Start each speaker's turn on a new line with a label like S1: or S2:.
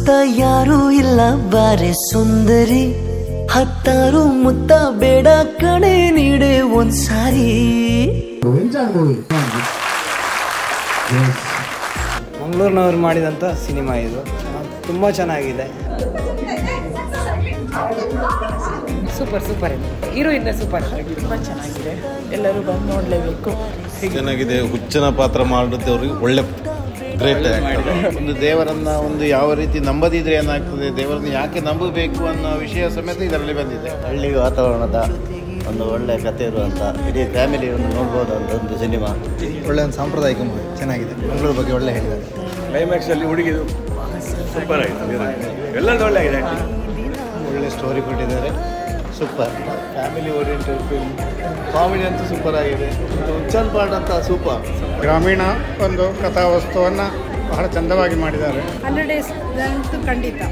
S1: ಸುತ್ತ ಯಾರೂ ಇಲ್ಲ ಬಾರೆ ಸುಂದರಿ, ಹತ್ತಾರು ಮುತ್ತ ಬೇಡ ಕಣೆ ನೀಡೆ ಒಂದ್ಸಾರಿ.
S2: ಮಂಗಳೂರಿನವ್ರು ಮಾಡಿದಂಥ ಸಿನಿಮಾ ಇದು, ತುಂಬ ಚೆನ್ನಾಗಿದೆ.
S3: ಸೂಪರ್ ಸೂಪರ್ ಹೀರೋಯಿನ್ ಸೂಪರ್, ತುಂಬ ಚೆನ್ನಾಗಿದೆ, ಎಲ್ಲರೂ ಬಂದು ನೋಡಲೇಬೇಕು.
S4: ಚೆನ್ನಾಗಿದೆ. ಹುಚ್ಚನ ಪಾತ್ರ ಮಾಡಿದವ್ರಿಗೆ ಒಳ್ಳೆ ಗ್ರೇಟ್.
S5: ಒಂದು ದೇವರನ್ನ ಒಂದು ಯಾವ ರೀತಿ ನಂಬದಿದ್ರೆ ಏನಾಗ್ತದೆ, ದೇವರನ್ನು ಯಾಕೆ ನಂಬಬೇಕು ಅನ್ನೋ ವಿಷಯ ಸಮೇತ ಇದರಲ್ಲಿ ಬಂದಿದೆ.
S6: ಹಳ್ಳಿ ವಾತಾವರಣದ ಒಂದು ಒಳ್ಳೆ ಕಥೆ ಇರುವಂಥ ಇಡೀ ಫ್ಯಾಮಿಲಿ ಒಂದು ನೋಡ್ಬೋದಂತ ಒಂದು ಸಿನಿಮಾ.
S2: ಒಳ್ಳೆ ಒಂದು ಸಾಂಪ್ರದಾಯಿಕ ಮೂವಿ ಚೆನ್ನಾಗಿದೆ. ಮಂಗಳೂರು ಬಗ್ಗೆ ಒಳ್ಳೆ ಹೇಳಿದ್ದಾರೆ.
S7: ಕ್ಲೈಮ್ಯಾಕ್ಸಲ್ಲಿ ಹುಡುಗಿದು ಸೂಪರ್ ಆಯಿತು, ಎಲ್ಲರದ್ದು ಒಳ್ಳೆ ಆಗಿದೆ.
S5: ಒಳ್ಳೆ ಸ್ಟೋರಿ ಕೊಟ್ಟಿದ್ದಾರೆ, super family oriented film. Comedy ಅಂತೂ ಸೂಪರ್ ಆಗಿದೆ. ಹುಚ್ಚನ್ ಪಾರ್ಟ್ ಅಂತ ಸೂಪರ್.
S8: ಗ್ರಾಮೀಣ ಒಂದು ಕಥಾವಸ್ತುವನ್ನು ಬಹಳ ಚಂದವಾಗಿ ಮಾಡಿದ್ದಾರೆ.
S3: 100 ಡೇಸ್ ಖಂಡಿತ.